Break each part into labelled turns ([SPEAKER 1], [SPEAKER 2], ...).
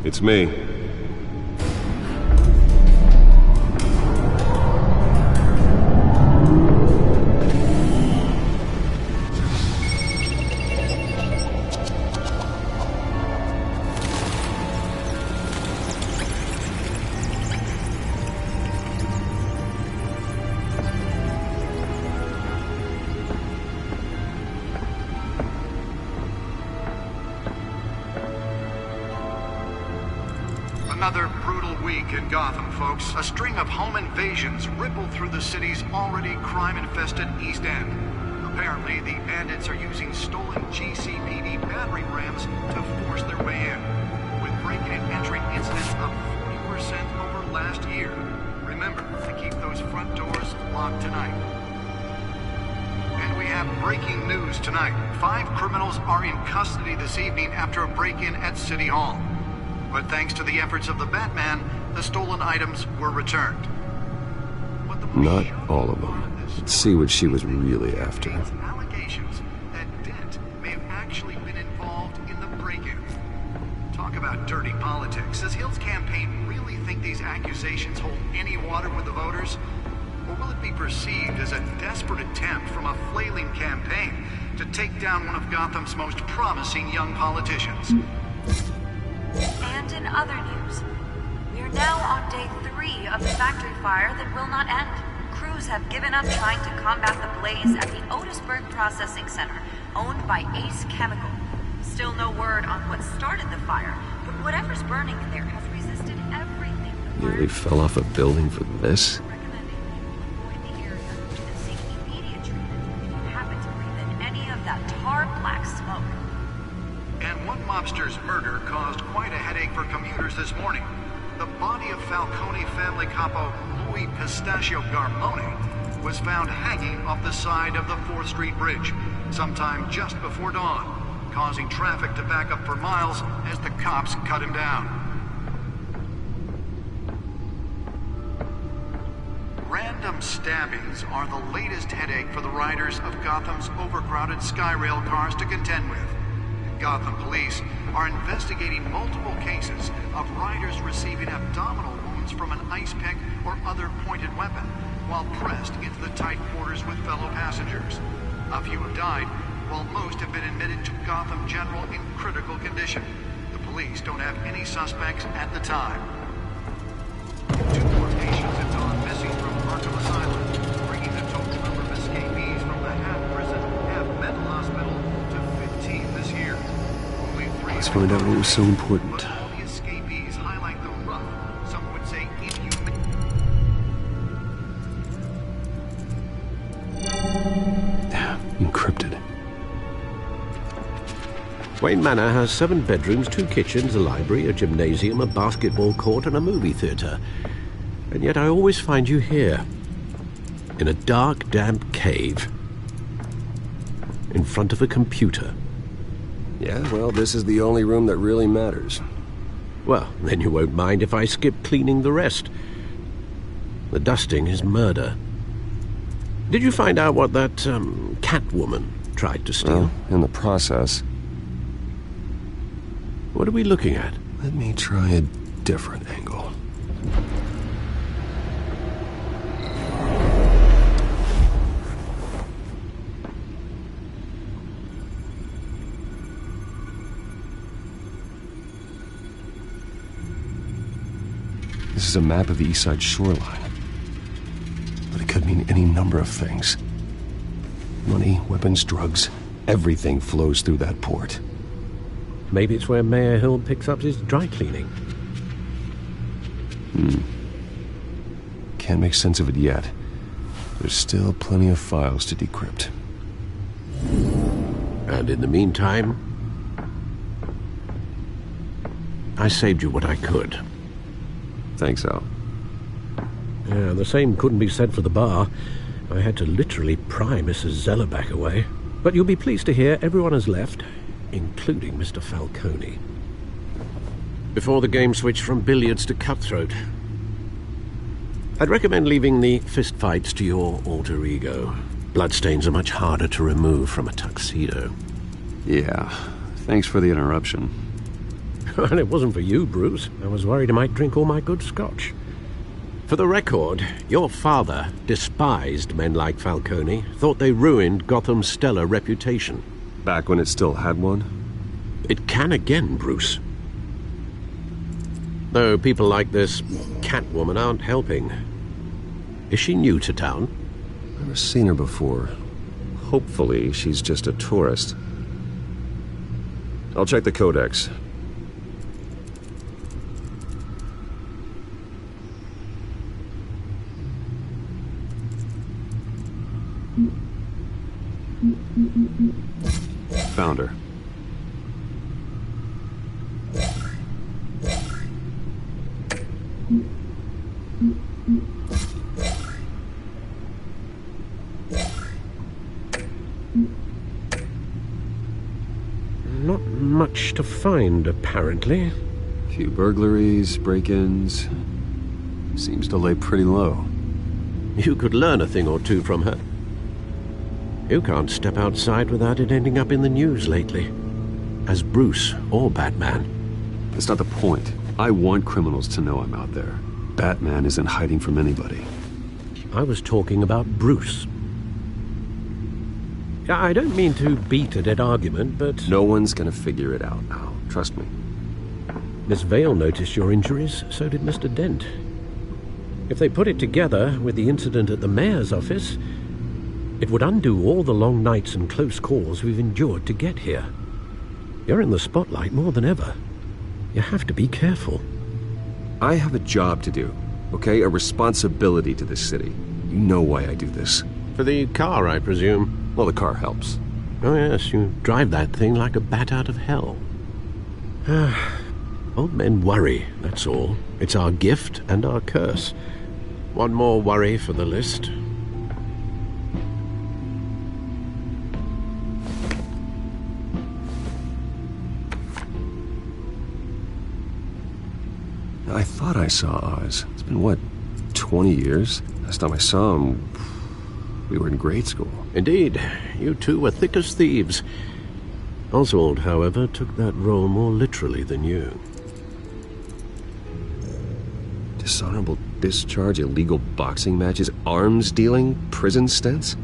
[SPEAKER 1] It's me.
[SPEAKER 2] Another brutal week in Gotham, folks. A string of home invasions rippled through the city's already crime-infested East End. Apparently, the bandits are using stolen GCPD battering rams to force their way in, with break-in and entry incidents up 40% over last year. Remember to keep those front doors locked tonight. And we have breaking news tonight. 5 criminals are in custody this evening after a break-in at City Hall. But thanks to the efforts of the Batman, the stolen items were returned.
[SPEAKER 1] Not all of them. Let's see what she was really after.
[SPEAKER 2] Allegations that Dent may have actually been involved in the break-in. Talk about dirty politics. Does Hill's campaign really think these accusations hold any water with the voters? Or will it be perceived as a desperate attempt from a flailing campaign to take down one of Gotham's most promising young politicians?
[SPEAKER 3] And in other news, we are now on day 3 of the factory fire that will not end. Crews have given up trying to combat the blaze at the Otisburg Processing Center, owned by Ace Chemical. Still no word on what started the fire, but whatever's burning in there has resisted everything.
[SPEAKER 1] Nearly fell off a building for this?
[SPEAKER 3] Recommending you avoid the area and seek immediate treatment if you happen to breathe in any of that tar black smoke.
[SPEAKER 2] And one mobster's murder caused quite a headache for commuters this morning. The body of Falcone family capo Louis Pistachio Garmone was found hanging off the side of the 4th Street Bridge sometime just before dawn, causing traffic to back up for miles as the cops cut him down. Random stabbings are the latest headache for the riders of Gotham's overcrowded Skyrail cars to contend with. Gotham police are investigating multiple cases of riders receiving abdominal wounds from an ice pick or other pointed weapon while pressed into the tight quarters with fellow passengers. A few have died, while most have been admitted to Gotham General in critical condition. The police don't have any suspects at the time. 2 more patients have gone missing from Arkham Asylum, bringing the total number of escapees from the half-prison, half-mental hospital to 15 this year.
[SPEAKER 1] Let's find out what was so important.
[SPEAKER 2] But all the escapees highlight the rough, some would say inhuman.
[SPEAKER 1] Encrypted.
[SPEAKER 4] Wayne Manor has 7 bedrooms, 2 kitchens, a library, a gymnasium, a basketball court, and a movie theatre. And yet I always find you here, in a dark, damp cave, in front of a computer.
[SPEAKER 1] Yeah, well, this is the only room that really matters.
[SPEAKER 4] Well, then you won't mind if I skip cleaning the rest. The dusting is murder. Did you find out what that, Catwoman tried to steal?
[SPEAKER 1] Well, in the process.
[SPEAKER 4] What are we looking at?
[SPEAKER 1] Let me try a different angle. This is a map of the East Side shoreline. But it could mean any number of things. Money, weapons, drugs, everything flows through that port.
[SPEAKER 4] Maybe it's where Mayor Hill picks up his dry cleaning.
[SPEAKER 1] Can't make sense of it yet. There's still plenty of files to decrypt.
[SPEAKER 4] And in the meantime, I saved you what I could.
[SPEAKER 1] Thanks, Al.
[SPEAKER 4] Yeah, the same couldn't be said for the bar. I had to literally pry Mrs. Zellerbach away. But you'll be pleased to hear everyone has left, including Mr. Falcone. Before the game switched from billiards to cutthroat. I'd recommend leaving the fistfights to your alter ego. Bloodstains are much harder to remove from a tuxedo.
[SPEAKER 1] Yeah, thanks for the interruption.
[SPEAKER 4] Well, it wasn't for you, Bruce. I was worried I might drink all my good scotch. For the record, your father despised men like Falcone, thought they ruined Gotham's stellar reputation.
[SPEAKER 1] Back when it still had one?
[SPEAKER 4] It can again, Bruce. Though people like this Catwoman aren't helping. Is she new to town?
[SPEAKER 1] Never seen her before. Hopefully, she's just a tourist. I'll check the codex. Found her.
[SPEAKER 4] Not much to find, apparently.
[SPEAKER 1] Few burglaries, break-ins. Seems to lay pretty low.
[SPEAKER 4] You could learn a thing or two from her. You can't step outside without it ending up in the news lately. As Bruce or Batman.
[SPEAKER 1] That's not the point. I want criminals to know I'm out there. Batman isn't hiding from anybody.
[SPEAKER 4] I was talking about Bruce. I don't mean to beat a dead argument, but...
[SPEAKER 1] No one's gonna figure it out now. Trust me.
[SPEAKER 4] Miss Vale noticed your injuries, so did Mr. Dent. If they put it together with the incident at the mayor's office, it would undo all the long nights and close calls we've endured to get here. You're in the spotlight more than ever. You have to be careful.
[SPEAKER 1] I have a job to do, okay? A responsibility to this city. You know why I do this.
[SPEAKER 4] For the car, I presume.
[SPEAKER 1] Well, the car helps.
[SPEAKER 4] Oh yes, you drive that thing like a bat out of hell. Old men worry, that's all. It's our gift and our curse. One more worry for the list.
[SPEAKER 1] I thought I saw Oz. It's been, what, 20 years? Last time I saw him, we were in grade school.
[SPEAKER 4] Indeed, you two were thick as thieves. Oswald, however, took that role more literally than you.
[SPEAKER 1] Dishonorable discharge, illegal boxing matches, arms dealing, prison stints?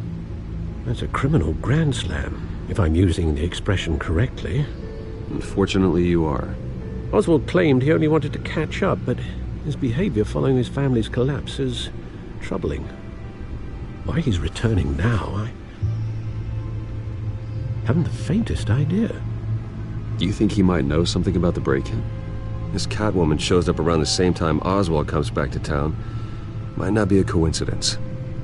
[SPEAKER 4] That's a criminal grand slam, if I'm using the expression correctly.
[SPEAKER 1] Unfortunately, you are.
[SPEAKER 4] Oswald claimed he only wanted to catch up, but his behavior following his family's collapse is troubling. Why he's returning now, I haven't the faintest idea.
[SPEAKER 1] Do you think he might know something about the break-in? This Catwoman shows up around the same time Oswald comes back to town. Might not be a coincidence.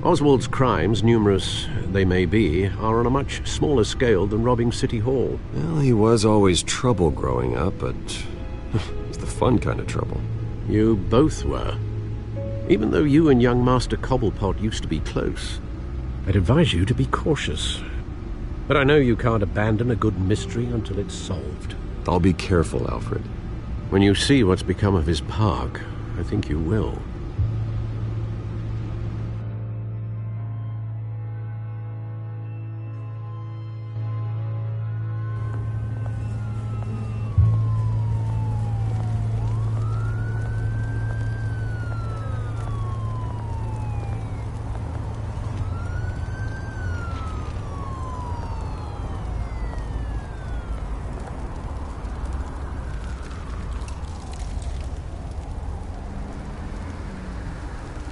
[SPEAKER 4] Oswald's crimes, numerous they may be, are on a much smaller scale than robbing City Hall.
[SPEAKER 1] Well, he was always trouble growing up, but it's the fun kind of trouble.
[SPEAKER 4] You both were. Even though you and young Master Cobblepot used to be close, I'd advise you to be cautious. But I know you can't abandon a good mystery until it's solved.
[SPEAKER 1] I'll be careful, Alfred.
[SPEAKER 4] When you see what's become of his park, I think you will.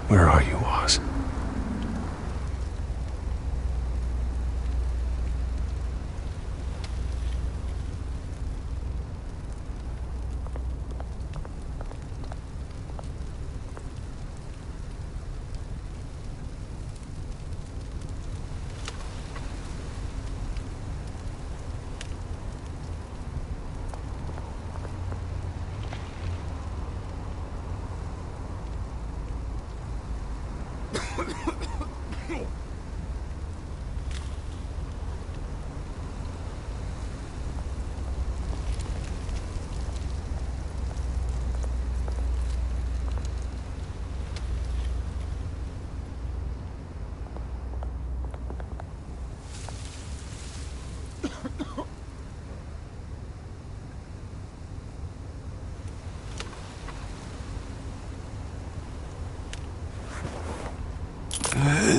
[SPEAKER 1] Where are you, Oz?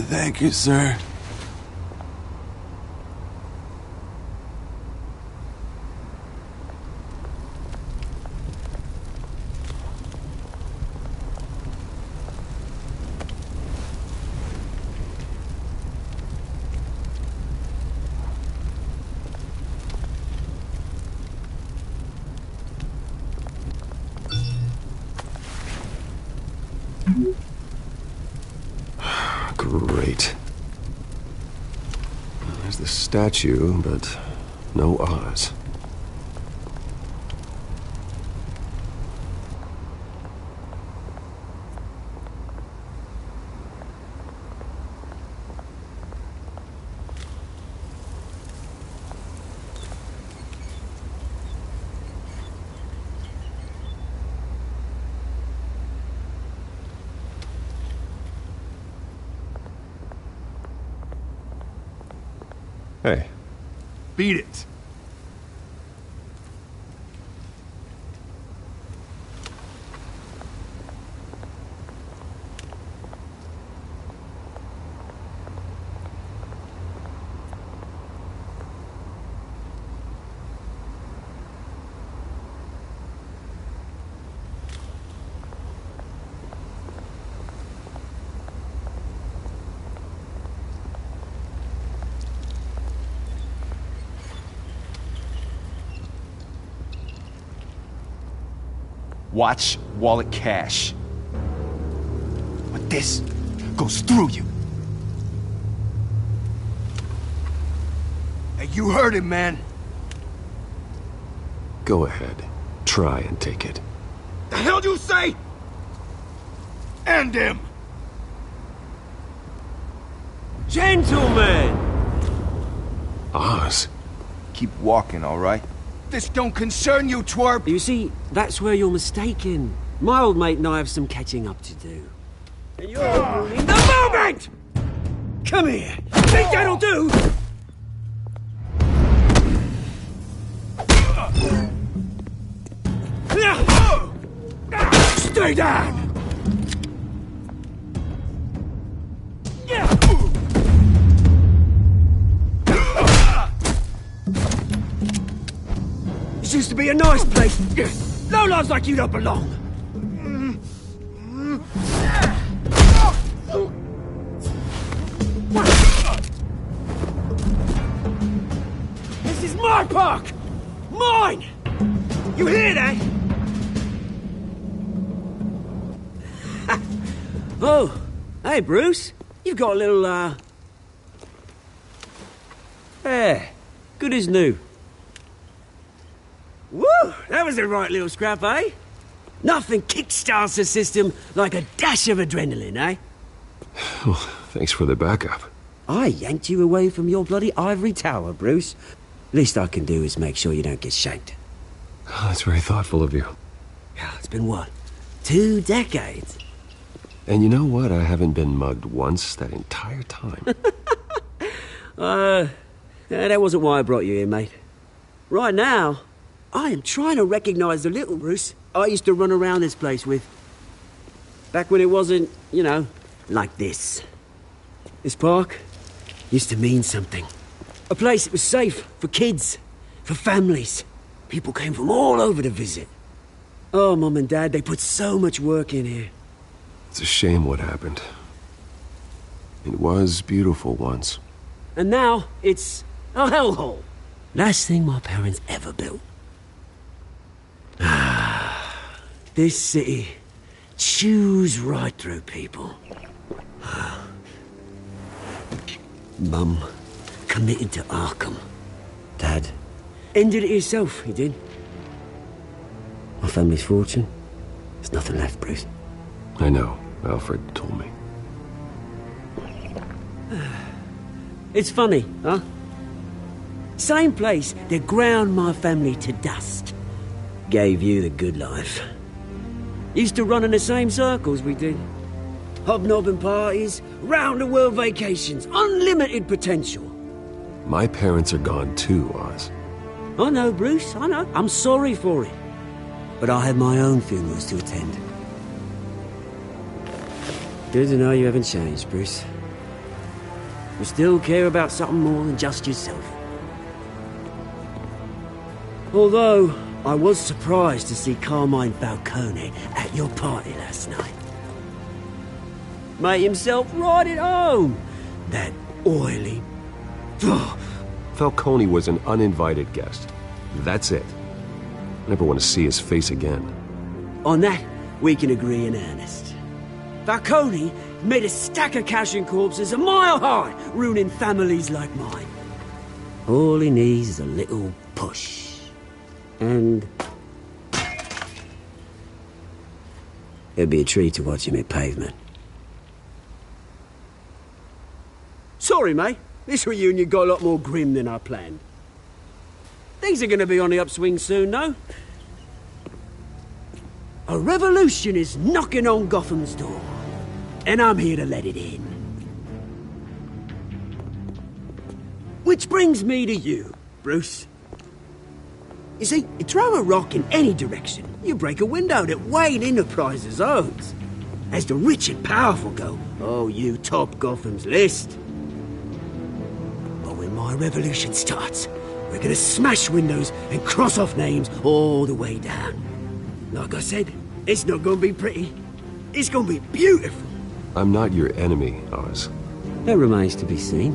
[SPEAKER 1] Thank you, sir. Great. There's the statue, but no Oz. Hey.
[SPEAKER 5] Beat it. Watch wallet cash. But this goes through you. Hey, you heard him, man.
[SPEAKER 1] Go ahead. Try and take it.
[SPEAKER 5] The hell do you say? End him!
[SPEAKER 6] Gentlemen!
[SPEAKER 1] Oz?
[SPEAKER 5] Keep walking, all right? This don't concern you, twerp!
[SPEAKER 6] You see, that's where you're mistaken. My old mate and I have some catching up to do. And you're ruining the moment! Come here! Think that'll do? Stay down! This used to be a nice place. Lowlifes like you don't belong. This is my park! Mine! You hear that? Oh, hey Bruce. You've got a little, There. Good as new. Woo! That was a right little scrap, eh? Nothing kickstarts the system like a dash of adrenaline, eh?
[SPEAKER 1] Well, thanks for the backup.
[SPEAKER 6] I yanked you away from your bloody ivory tower, Bruce. Least I can do is make sure you don't get shanked.
[SPEAKER 1] Oh, that's very thoughtful of you.
[SPEAKER 6] Yeah, it's been what? 2 decades?
[SPEAKER 1] And you know what? I haven't been mugged once that entire time.
[SPEAKER 6] That wasn't why I brought you here, mate. Right now, I am trying to recognize the little Bruce I used to run around this place with. Back when it wasn't, you know, like this. This park used to mean something. A place that was safe for kids, for families. People came from all over to visit. Oh, Mum and Dad, they put so much work in here.
[SPEAKER 1] It's a shame what happened. It was beautiful once.
[SPEAKER 6] And now, it's a hellhole. Last thing my parents ever built. This city chews right through people. Mum committed to Arkham. Dad ended it himself, he did. My family's fortune, there's nothing left, Bruce.
[SPEAKER 1] I know. Alfred told me.
[SPEAKER 6] It's funny, huh? Same place that ground my family to dust. Gave you the good life. Used to run in the same circles we did. Hobnobbing parties, round-the-world vacations, unlimited potential.
[SPEAKER 1] My parents are gone too, Oz.
[SPEAKER 6] I know, Bruce, I know. I'm sorry for it. But I have my own funerals to attend. Good to know you haven't changed, Bruce. You still care about something more than just yourself. Although, I was surprised to see Carmine Falcone at your party last night. Made himself right at home. That oily...
[SPEAKER 1] Falcone was an uninvited guest. That's it. I never want to see his face again.
[SPEAKER 6] On that, we can agree in earnest. Falcone made a stack of cash and corpses a mile high, ruining families like mine. All he needs is a little push. And... it'd be a treat to watch him hit pavement. Sorry, mate. This reunion got a lot more grim than I planned. Things are going to be on the upswing soon, though. A revolution is knocking on Gotham's door, and I'm here to let it in. Which brings me to you, Bruce. You see, you throw a rock in any direction, you break a window that Wayne Enterprises owns. As the rich and powerful go, oh, you top Gotham's list. But when my revolution starts, we're gonna smash windows and cross off names all the way down. Like I said, it's not gonna be pretty. It's gonna be beautiful.
[SPEAKER 1] I'm not your enemy, Oz.
[SPEAKER 6] That remains to be seen,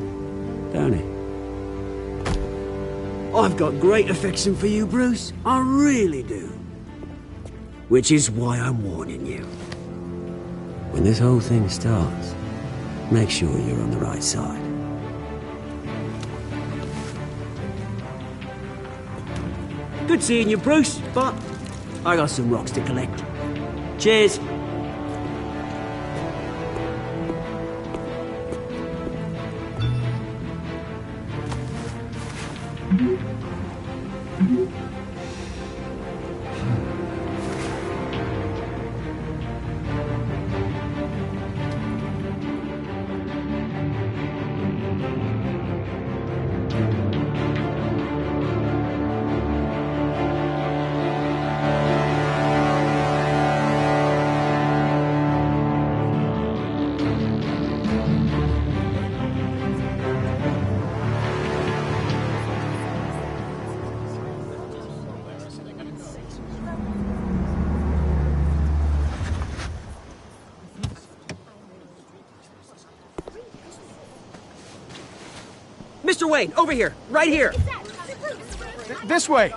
[SPEAKER 6] don't it? I've got great affection for you, Bruce. I really do. Which is why I'm warning you. When this whole thing starts, make sure you're on the right side. Good seeing you, Bruce, but I got some rocks to collect. Cheers. Mr. Wayne, over here, right here.
[SPEAKER 5] This way.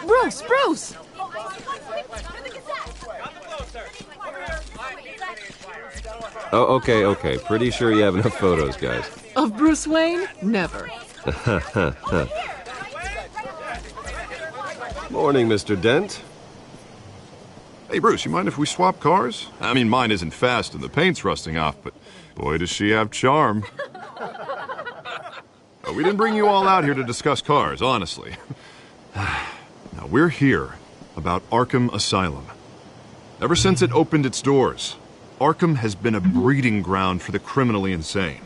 [SPEAKER 7] Bruce, Bruce!
[SPEAKER 1] Oh, okay. Pretty sure you have enough photos, guys.
[SPEAKER 7] Of Bruce Wayne? Never.
[SPEAKER 1] Morning, Mr. Dent.
[SPEAKER 8] Hey, Bruce, you mind if we swap cars? I mean, mine isn't fast and the paint's rusting off, but boy, does she have charm. We didn't bring you all out here to discuss cars, honestly. Now, we're here about Arkham Asylum. Ever since it opened its doors, Arkham has been a breeding ground for the criminally insane.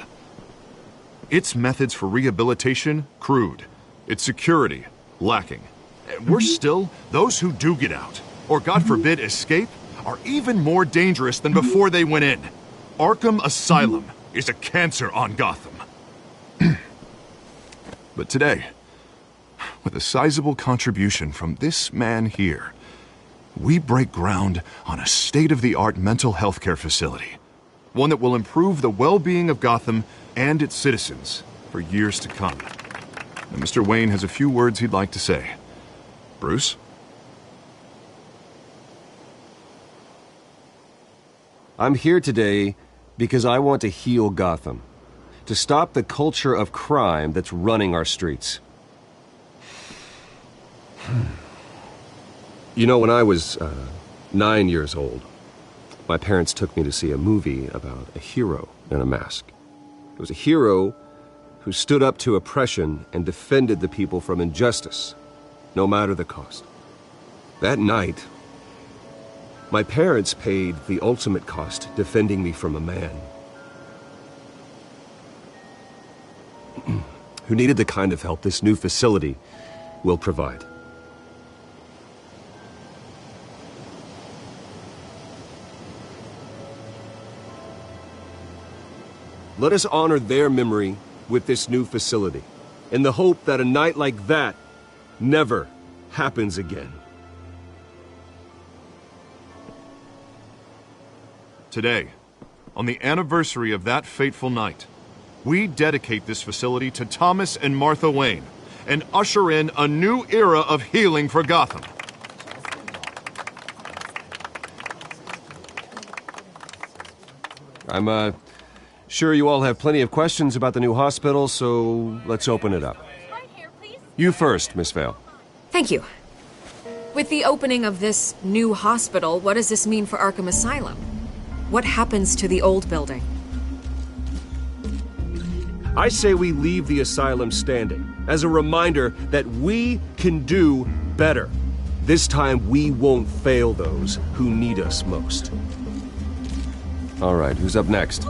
[SPEAKER 8] Its methods for rehabilitation, crude. Its security, lacking. And worse still, those who do get out, or God forbid escape, are even more dangerous than before they went in. Arkham Asylum is a cancer on Gotham. But today, with a sizable contribution from this man here, we break ground on a state-of-the-art mental health care facility. One that will improve the well-being of Gotham and its citizens for years to come. And Mr. Wayne has a few words he'd like to say. Bruce?
[SPEAKER 1] I'm here today because I want to heal Gotham. To stop the culture of crime that's running our streets. You know, when I was 9 years old, my parents took me to see a movie about a hero in a mask. It was a hero who stood up to oppression and defended the people from injustice, no matter the cost. That night, my parents paid the ultimate cost defending me from a man who needed the kind of help this new facility will provide. Let us honor their memory with this new facility, in the hope that a night like that never happens again.
[SPEAKER 8] Today, on the anniversary of that fateful night, we dedicate this facility to Thomas and Martha Wayne and usher in a new era of healing for Gotham.
[SPEAKER 1] I'm sure you all have plenty of questions about the new hospital, so let's open it up. You first, Miss Vale.
[SPEAKER 9] Thank you. With the opening of this new hospital, what does this mean for Arkham Asylum? What happens to the old building?
[SPEAKER 1] I say we leave the asylum standing as a reminder that we can do better. This time we won't fail those who need us most. All right, who's up next?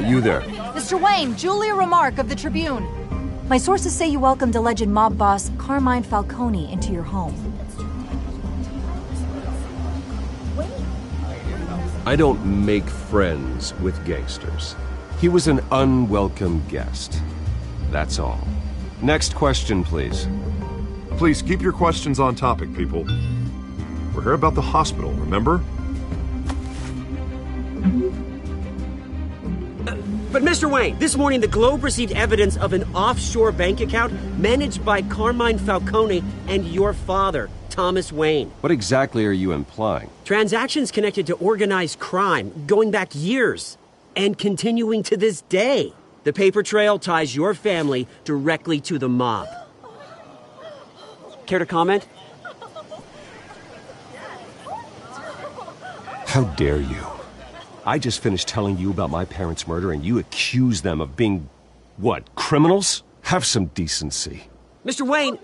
[SPEAKER 1] You there.
[SPEAKER 10] Mr. Wayne, Julia Remark of the Tribune. My sources say you welcomed alleged mob boss Carmine Falcone into your home.
[SPEAKER 1] I don't make friends with gangsters. He was an unwelcome guest. That's all. Next question, please.
[SPEAKER 8] Please keep your questions on topic, people. We're here about the hospital, remember?
[SPEAKER 6] But Mr. Wayne, this morning the Globe received evidence of an offshore bank account managed by Carmine Falcone and your father, Thomas Wayne.
[SPEAKER 1] What exactly are you implying?
[SPEAKER 6] Transactions connected to organized crime going back years and continuing to this day. The paper trail ties your family directly to the mob. Care to comment?
[SPEAKER 1] How dare you? I just finished telling you about my parents' murder and you accuse them of being, what, criminals? Have some decency.
[SPEAKER 6] Mr. Wayne,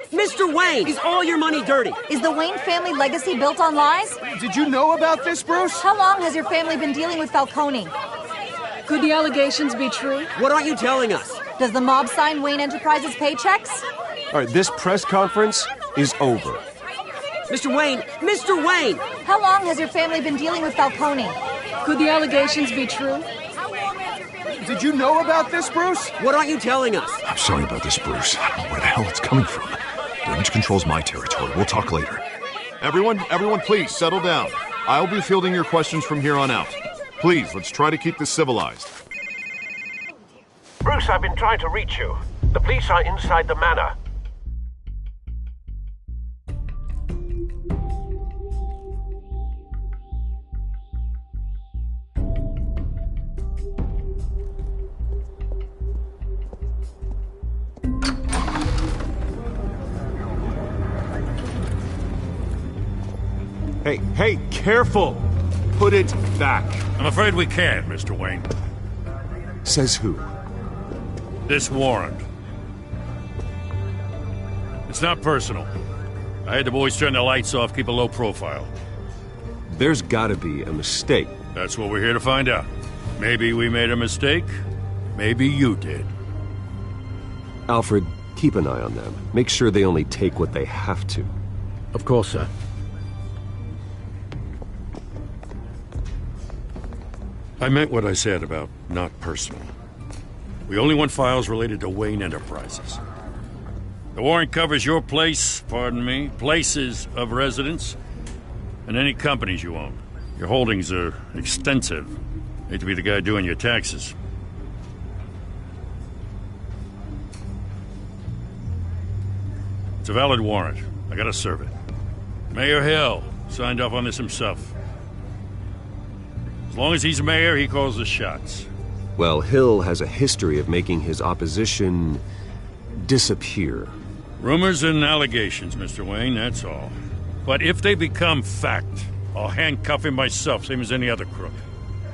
[SPEAKER 6] is all your money dirty?
[SPEAKER 10] Is the Wayne family legacy built on lies?
[SPEAKER 5] Did you know about this, Bruce?
[SPEAKER 10] How long has your family been dealing with Falcone?
[SPEAKER 7] Could the allegations be true?
[SPEAKER 6] What aren't you telling us?
[SPEAKER 10] Does the mob sign Wayne Enterprises paychecks?
[SPEAKER 1] All right, this press conference is over.
[SPEAKER 6] Mr. Wayne!
[SPEAKER 10] How long has your family been dealing with Falcone?
[SPEAKER 7] Could the allegations be true?
[SPEAKER 5] Did you know about this, Bruce?
[SPEAKER 6] What aren't you telling us?
[SPEAKER 8] I'm sorry about this, Bruce. I don't know where the hell it's coming from. Damage control's my territory. We'll talk later. Everyone, please settle down. I'll be fielding your questions from here on out. Please, let's try to keep this civilized.
[SPEAKER 4] Bruce, I've been trying to reach you. The police are inside the manor.
[SPEAKER 1] Hey, careful! Put it back.
[SPEAKER 11] I'm afraid we can't, Mr. Wayne.
[SPEAKER 1] Says who?
[SPEAKER 11] This warrant. It's not personal. I had the boys turn the lights off, keep a low profile.
[SPEAKER 1] There's gotta be a mistake.
[SPEAKER 11] That's what we're here to find out. Maybe we made a mistake. Maybe you did.
[SPEAKER 1] Alfred, keep an eye on them. Make sure they only take what they have to.
[SPEAKER 4] Of course, sir.
[SPEAKER 11] I meant what I said about not personal. We only want files related to Wayne Enterprises. The warrant covers your place, places of residence, and any companies you own. Your holdings are extensive. Hate to be the guy doing your taxes. It's a valid warrant. I gotta serve it. Mayor Hill signed off on this himself. As long as he's mayor, he calls the shots.
[SPEAKER 1] Well, Hill has a history of making his opposition disappear.
[SPEAKER 11] Rumors and allegations, Mr. Wayne, that's all. But if they become fact, I'll handcuff him myself, same as any other crook.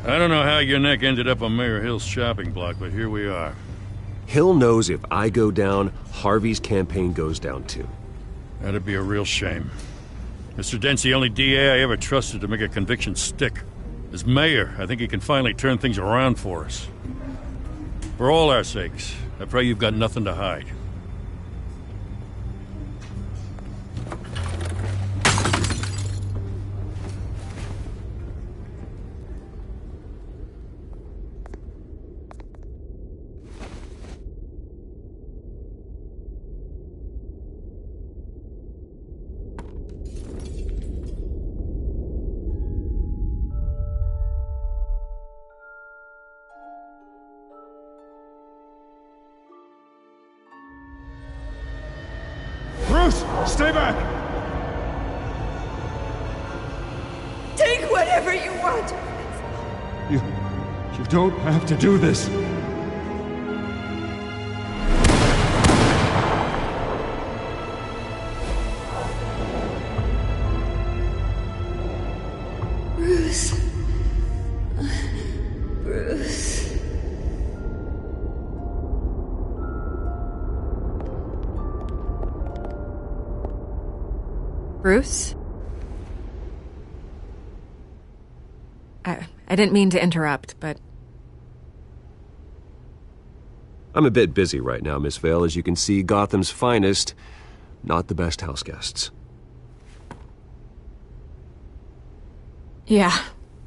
[SPEAKER 11] I don't know how your neck ended up on Mayor Hill's shopping block, but here we are.
[SPEAKER 1] Hill knows if I go down, Harvey's campaign goes down too.
[SPEAKER 11] That'd be a real shame. Mr. Dent's the only DA I ever trusted to make a conviction stick. As mayor, I think he can finally turn things around for us. For all our sakes, I pray you've got nothing to hide.
[SPEAKER 12] Bruce, stay back!
[SPEAKER 13] Take whatever you want.
[SPEAKER 12] You don't have to do this.
[SPEAKER 13] Bruce. Bruce.
[SPEAKER 9] Bruce? I didn't mean to interrupt, but...
[SPEAKER 1] I'm a bit busy right now, Miss Vale. As you can see, Gotham's finest, not the best house guests.
[SPEAKER 9] Yeah,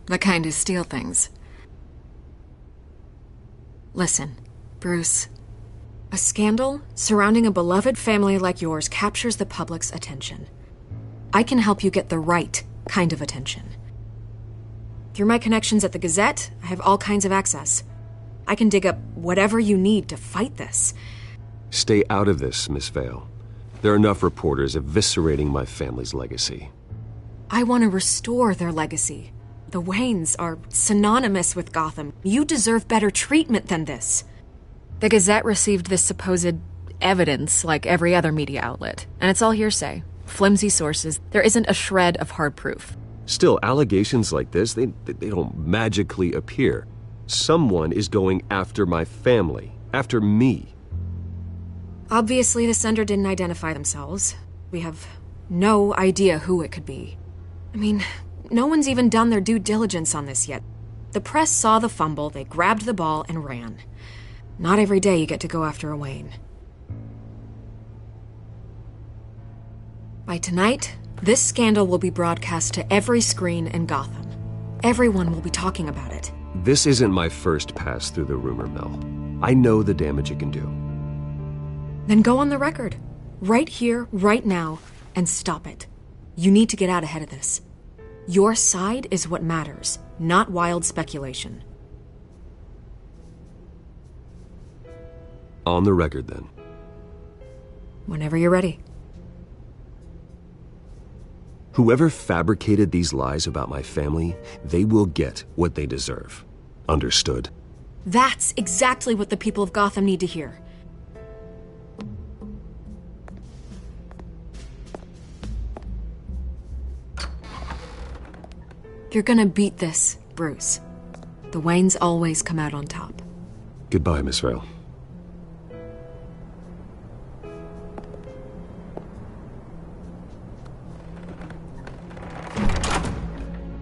[SPEAKER 9] the kind who steal things. Listen, Bruce. A scandal surrounding a beloved family like yours captures the public's attention. I can help you get the right kind of attention. Through my connections at the Gazette, I have all kinds of access. I can dig up whatever you need to fight this.
[SPEAKER 1] Stay out of this, Miss Vale. There are enough reporters eviscerating my family's legacy.
[SPEAKER 9] I want to restore their legacy. The Waynes are synonymous with Gotham. You deserve better treatment than this. The Gazette received this supposed evidence like every other media outlet, and it's all hearsay. Flimsy sources. There isn't a shred of hard proof.
[SPEAKER 1] Still, allegations like this, they don't magically appear. Someone is going after my family, after me.
[SPEAKER 9] Obviously, the sender didn't identify themselves. We have no idea who it could be. I mean, no one's even done their due diligence on this yet. The press saw the fumble, they grabbed the ball and ran. Not every day you get to go after a Wayne. By tonight, this scandal will be broadcast to every screen in Gotham. Everyone will be talking about it.
[SPEAKER 1] This isn't my first pass through the rumor mill. I know the damage it can do.
[SPEAKER 9] Then go on the record. Right here, right now, and stop it. You need to get out ahead of this. Your side is what matters, not wild speculation.
[SPEAKER 1] On the record, then.
[SPEAKER 9] Whenever you're ready.
[SPEAKER 1] Whoever fabricated these lies about my family, they will get what they deserve. Understood?
[SPEAKER 9] That's exactly what the people of Gotham need to hear. You're gonna beat this, Bruce. The Waynes always come out on top.
[SPEAKER 1] Goodbye, Miss Vale.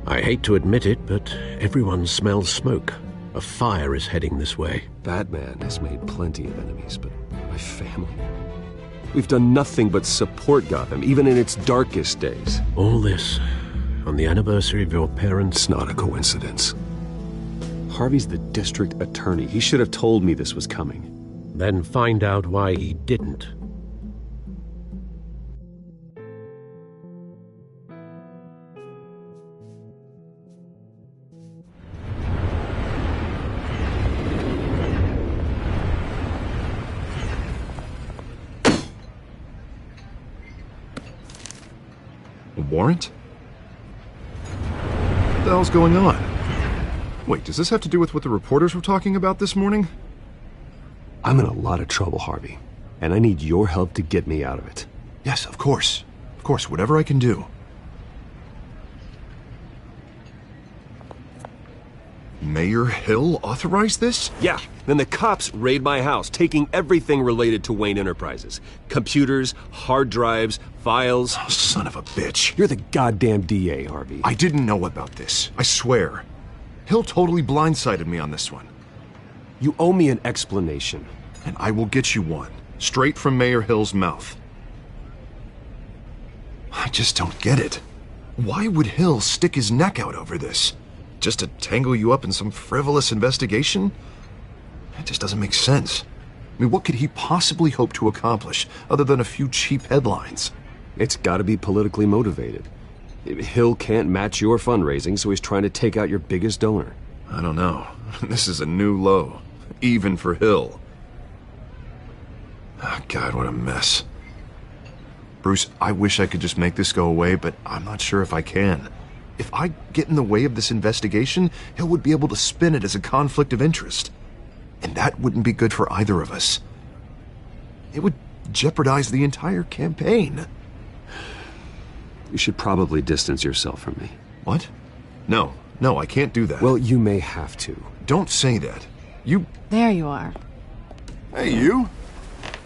[SPEAKER 4] I hate to admit it, but everyone smells smoke. A fire is heading this way.
[SPEAKER 1] Batman has made plenty of enemies, but my family? We've done nothing but support Gotham, even in its darkest days.
[SPEAKER 4] All this on the anniversary of your parents'...
[SPEAKER 1] It's not a coincidence. Harvey's the district attorney. He should have told me this was coming.
[SPEAKER 4] Then find out why he didn't.
[SPEAKER 8] Warrant? What the hell's going on? Wait, does this have to do with what the reporters were talking about this morning?
[SPEAKER 1] I'm in a lot of trouble, Harvey, and I need your help to get me out of it.
[SPEAKER 8] Yes, of course. Of course, whatever I can do. Mayor Hill authorized this?
[SPEAKER 1] Yeah. Then the cops raid my house, taking everything related to Wayne Enterprises. Computers, hard drives, files.
[SPEAKER 8] Oh, son of a bitch.
[SPEAKER 1] You're the goddamn DA, Harvey.
[SPEAKER 8] I didn't know about this. I swear. Hill totally blindsided me on this one.
[SPEAKER 1] You owe me an explanation.
[SPEAKER 8] And I will get you one. Straight from Mayor Hill's mouth. I just don't get it. Why would Hill stick his neck out over this? Just to tangle you up in some frivolous investigation? It just doesn't make sense. I mean, what could he possibly hope to accomplish other than a few cheap headlines?
[SPEAKER 1] It's gotta be politically motivated. Hill can't match your fundraising, so he's trying to take out your biggest donor.
[SPEAKER 8] I don't know. This is a new low. Even for Hill. Oh, God, what a mess. Bruce, I wish I could just make this go away, but I'm not sure if I can. If I get in the way of this investigation, Hill would be able to spin it as a conflict of interest. And that wouldn't be good for either of us. It would jeopardize the entire campaign.
[SPEAKER 1] You should probably distance yourself from me.
[SPEAKER 8] What? No, I can't do that.
[SPEAKER 1] Well, you may have to.
[SPEAKER 8] Don't say that. You...
[SPEAKER 14] There you are.
[SPEAKER 8] Hey, you?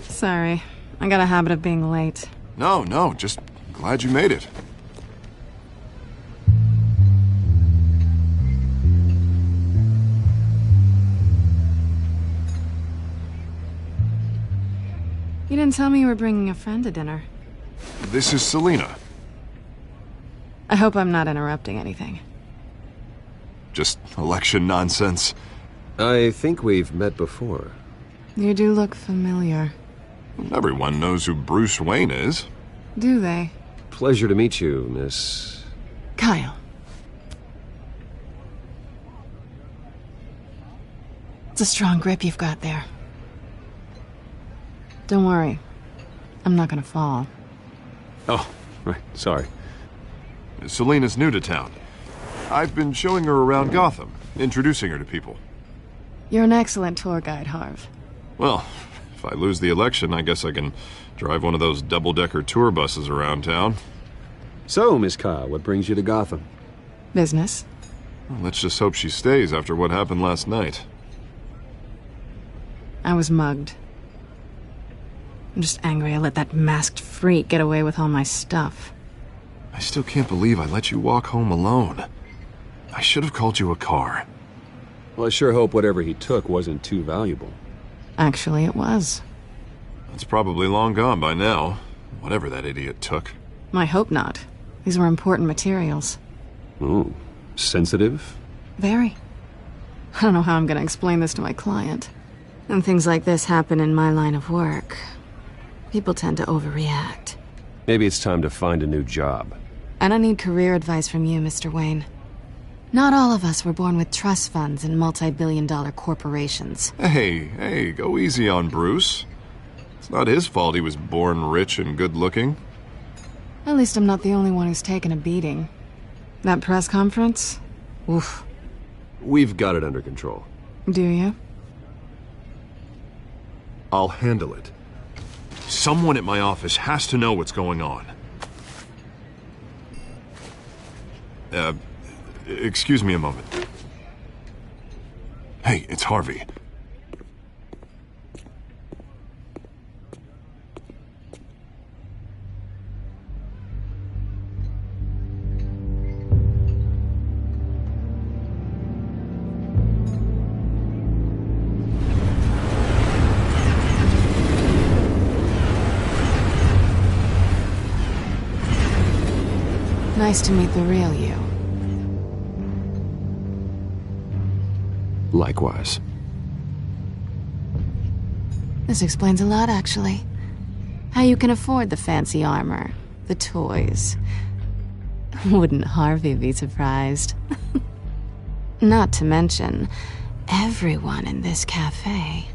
[SPEAKER 14] Sorry. I got a habit of being late.
[SPEAKER 8] No, just glad you made it.
[SPEAKER 14] You didn't tell me you were bringing a friend to dinner.
[SPEAKER 8] This is Selina.
[SPEAKER 14] I hope I'm not interrupting anything.
[SPEAKER 8] Just election nonsense.
[SPEAKER 1] I think we've met before.
[SPEAKER 14] You do look familiar.
[SPEAKER 8] Everyone knows who Bruce Wayne is.
[SPEAKER 14] Do they?
[SPEAKER 1] Pleasure to meet you, Miss...
[SPEAKER 14] Kyle. It's a strong grip you've got there. Don't worry. I'm not gonna fall.
[SPEAKER 1] Oh, right. Sorry.
[SPEAKER 8] Selina's new to town. I've been showing her around Gotham, introducing her to people.
[SPEAKER 14] You're an excellent tour guide, Harv.
[SPEAKER 8] Well, if I lose the election, I guess I can drive one of those double-decker tour buses around town.
[SPEAKER 1] So, Miss Kyle, what brings you to Gotham?
[SPEAKER 14] Business.
[SPEAKER 8] Well, let's just hope she stays after what happened last night.
[SPEAKER 14] I was mugged. I'm just angry I let that masked freak get away with all my stuff.
[SPEAKER 8] I still can't believe I let you walk home alone. I should have called you a car.
[SPEAKER 1] Well, I sure hope whatever he took wasn't too valuable.
[SPEAKER 14] Actually, it was.
[SPEAKER 8] It's probably long gone by now, whatever that idiot took.
[SPEAKER 14] I hope not. These were important materials.
[SPEAKER 1] Ooh, sensitive?
[SPEAKER 14] Very. I don't know how I'm gonna explain this to my client. When things like this happen in my line of work, people tend to overreact.
[SPEAKER 1] Maybe it's time to find a new job.
[SPEAKER 14] And I need career advice from you, Mr. Wayne. Not all of us were born with trust funds and multi-billion-dollar corporations.
[SPEAKER 8] Hey, go easy on Bruce. It's not his fault he was born rich and good-looking.
[SPEAKER 14] At least I'm not the only one who's taken a beating. That press conference? Oof.
[SPEAKER 1] We've got it under control.
[SPEAKER 14] Do you?
[SPEAKER 8] I'll handle it. Someone at my office has to know what's going on. Excuse me a moment. Hey, it's Harvey.
[SPEAKER 14] Nice to meet the real you.
[SPEAKER 1] Likewise.
[SPEAKER 14] This explains a lot, actually. How you can afford the fancy armor, the toys. Wouldn't Harvey be surprised? Not to mention, everyone in this cafe.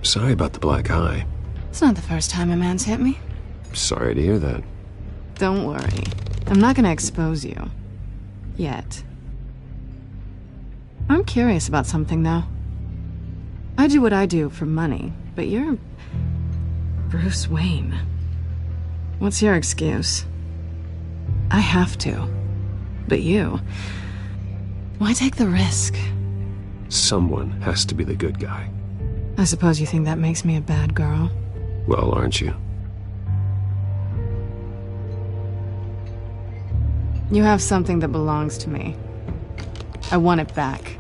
[SPEAKER 1] Sorry about the black eye.
[SPEAKER 14] It's not the first time a man's hit me.
[SPEAKER 1] Sorry to hear that.
[SPEAKER 14] Don't worry. I'm not gonna expose you. Yet. I'm curious about something, though. I do what I do for money, but you're... Bruce Wayne. What's your excuse? I have to. But you... Why take the risk?
[SPEAKER 1] Someone has to be the good guy.
[SPEAKER 14] I suppose you think that makes me a bad girl?
[SPEAKER 1] Well, aren't you?
[SPEAKER 14] You have something that belongs to me. I want it back.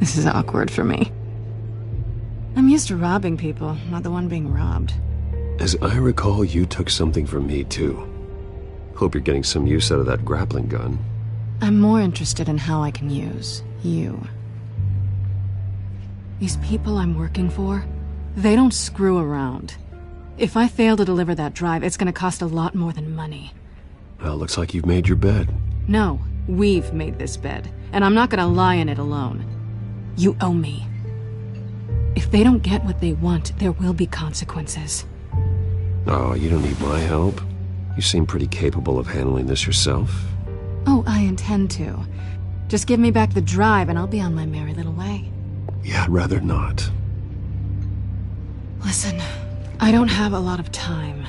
[SPEAKER 14] This is awkward for me. I'm used to robbing people, not the one being robbed.
[SPEAKER 1] As I recall, you took something from me, too. Hope you're getting some use out of that grappling gun.
[SPEAKER 14] I'm more interested in how I can use you. These people I'm working for, they don't screw around. If I fail to deliver that drive, it's gonna cost a lot more than money.
[SPEAKER 1] Well, looks like you've made your bed.
[SPEAKER 14] No, we've made this bed, and I'm not gonna lie in it alone. You owe me. If they don't get what they want, there will be consequences.
[SPEAKER 1] Oh, you don't need my help. You seem pretty capable of handling this yourself.
[SPEAKER 14] Oh, I intend to. Just give me back the drive and I'll be on my merry little way.
[SPEAKER 1] Yeah, I'd rather not.
[SPEAKER 14] Listen, I don't have a lot of time.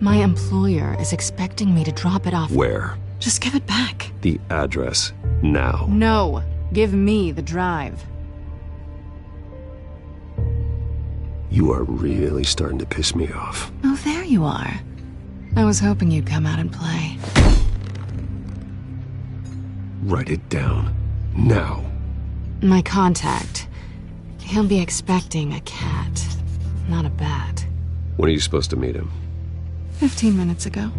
[SPEAKER 14] My employer is expecting me to drop it off.
[SPEAKER 1] Where?
[SPEAKER 14] Just give it back.
[SPEAKER 1] The address, now.
[SPEAKER 14] No, give me the drive.
[SPEAKER 1] You are really starting to piss me off.
[SPEAKER 14] Oh, there you are. I was hoping you'd come out and play.
[SPEAKER 1] Write it down. Now.
[SPEAKER 14] My contact. He'll be expecting a cat, not a bat.
[SPEAKER 1] When are you supposed to meet him?
[SPEAKER 14] 15 minutes ago.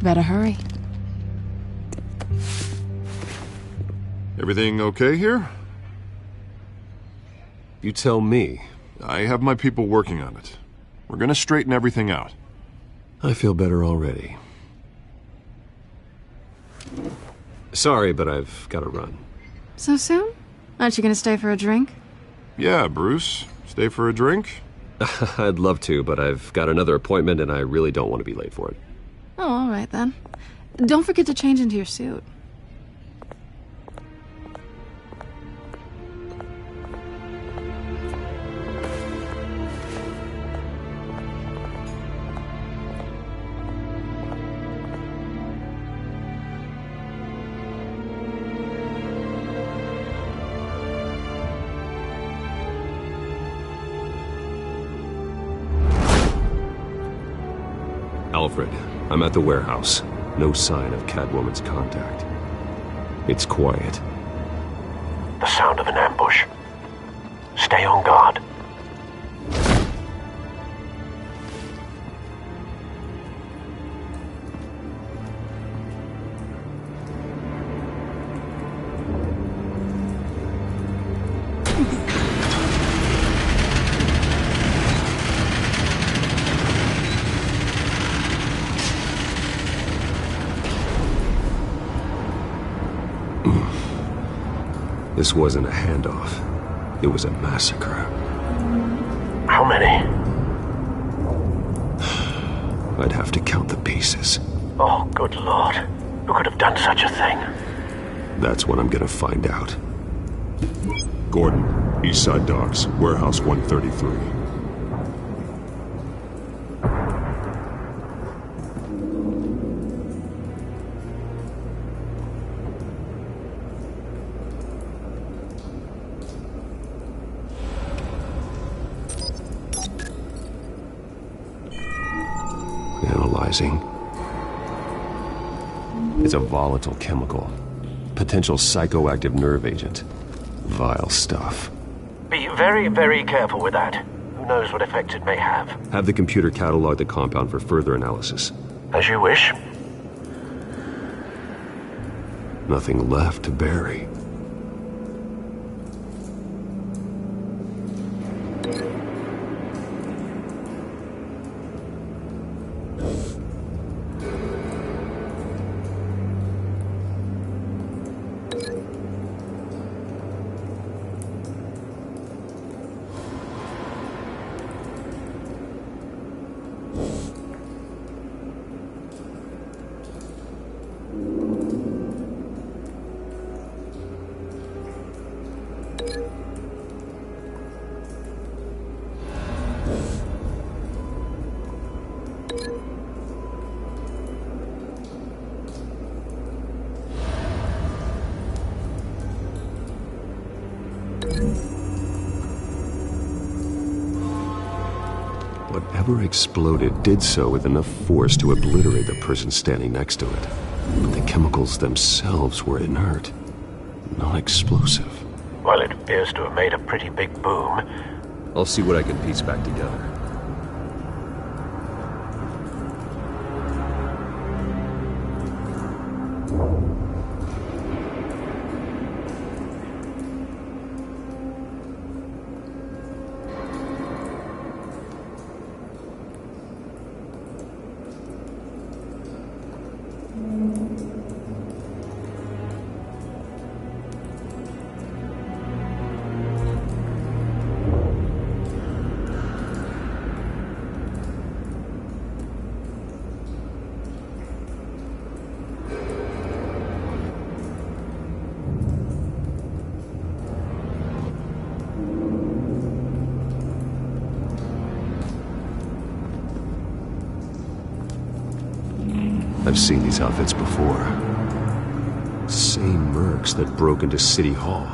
[SPEAKER 14] Better hurry.
[SPEAKER 8] Everything okay here?
[SPEAKER 1] You tell me.
[SPEAKER 8] I have my people working on it. We're gonna straighten everything out.
[SPEAKER 1] I feel better already. Sorry, but I've got to run.
[SPEAKER 14] So soon? Aren't you gonna stay for a drink?
[SPEAKER 8] Yeah, Bruce. Stay for a drink?
[SPEAKER 1] I'd love to, but I've got another appointment and I really don't want to be late for it.
[SPEAKER 14] Oh, all right then. Don't forget to change into your suit.
[SPEAKER 1] Alfred, I'm at the warehouse. No sign of Catwoman's contact. It's quiet.
[SPEAKER 4] The sound of an ambush. Stay on guard.
[SPEAKER 1] This wasn't a handoff. It was a massacre.
[SPEAKER 4] How many?
[SPEAKER 1] I'd have to count the pieces.
[SPEAKER 4] Oh, good lord. Who could have done such a thing?
[SPEAKER 1] That's what I'm gonna find out. Gordon, Eastside Docks, Warehouse 133. Analyzing. It's a volatile chemical. Potential psychoactive nerve agent. Vile stuff.
[SPEAKER 4] Be very, very careful with that. Who knows what effect it may have.
[SPEAKER 1] Have the computer catalog the compound for further analysis.
[SPEAKER 4] As you wish.
[SPEAKER 1] Nothing left to bury. Whatever exploded did so with enough force to obliterate the person standing next to it. But the chemicals themselves were inert, non-explosive.
[SPEAKER 4] Well, it appears to have made a pretty big boom.
[SPEAKER 1] I'll see what I can piece back together. I've seen these outfits before. Same mercs that broke into City Hall.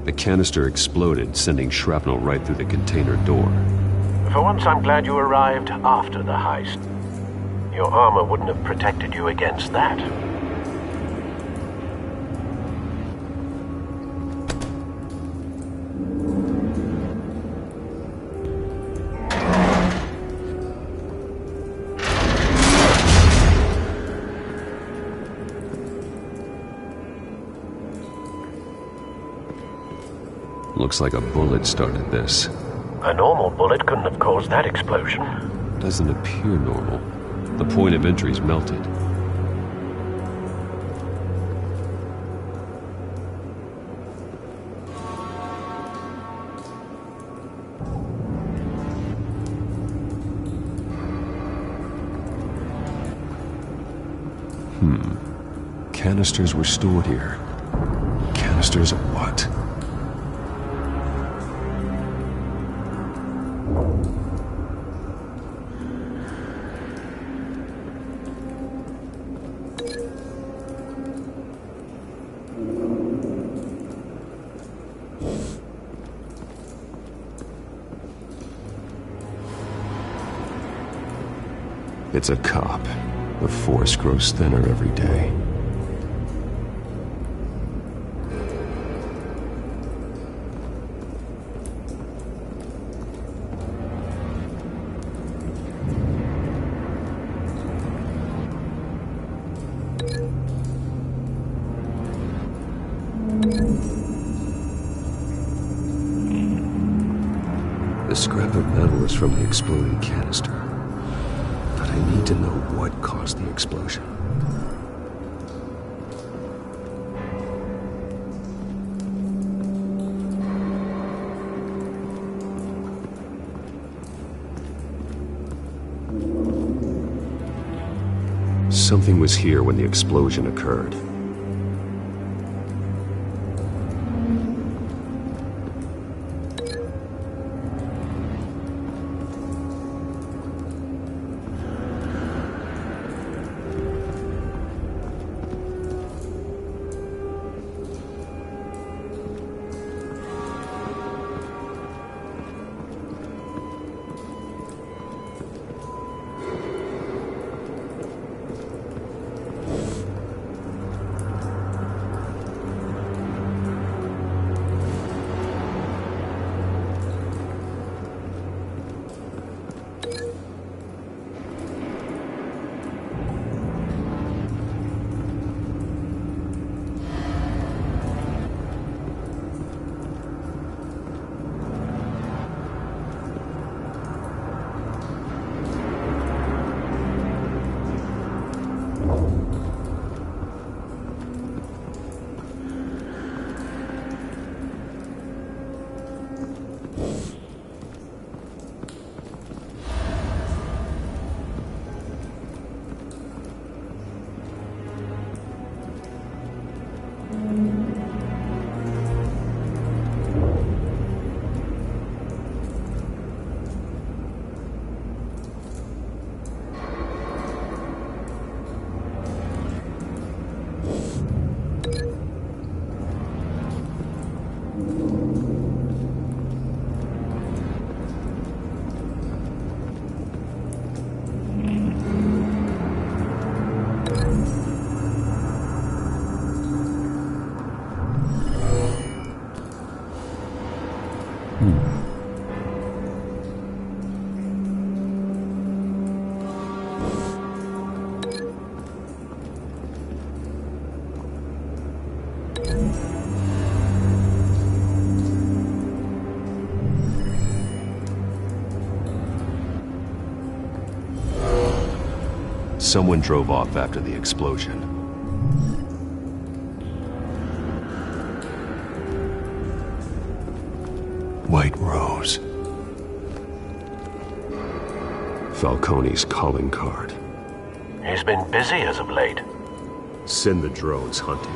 [SPEAKER 1] The canister exploded, sending shrapnel right through the container door.
[SPEAKER 4] For once, I'm glad you arrived after the heist. Your armor wouldn't have protected you against that.
[SPEAKER 1] Looks like a bullet started this.
[SPEAKER 4] A normal bullet couldn't have caused that explosion.
[SPEAKER 1] Doesn't appear normal. The point of entry's melted. Canisters were stored here. Canisters of what? It's a cop. The force grows thinner every day. The scrap of metal is from the exploding canister. But I need to know what caused the explosion. Something was here when the explosion occurred. Someone drove off after the explosion. White Rose. Falcone's calling card.
[SPEAKER 4] He's been busy as of late.
[SPEAKER 1] Send the drones hunting.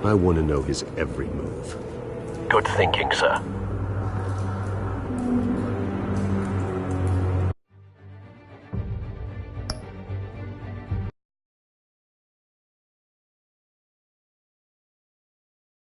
[SPEAKER 1] I want to know his every move.
[SPEAKER 4] Good thinking, sir.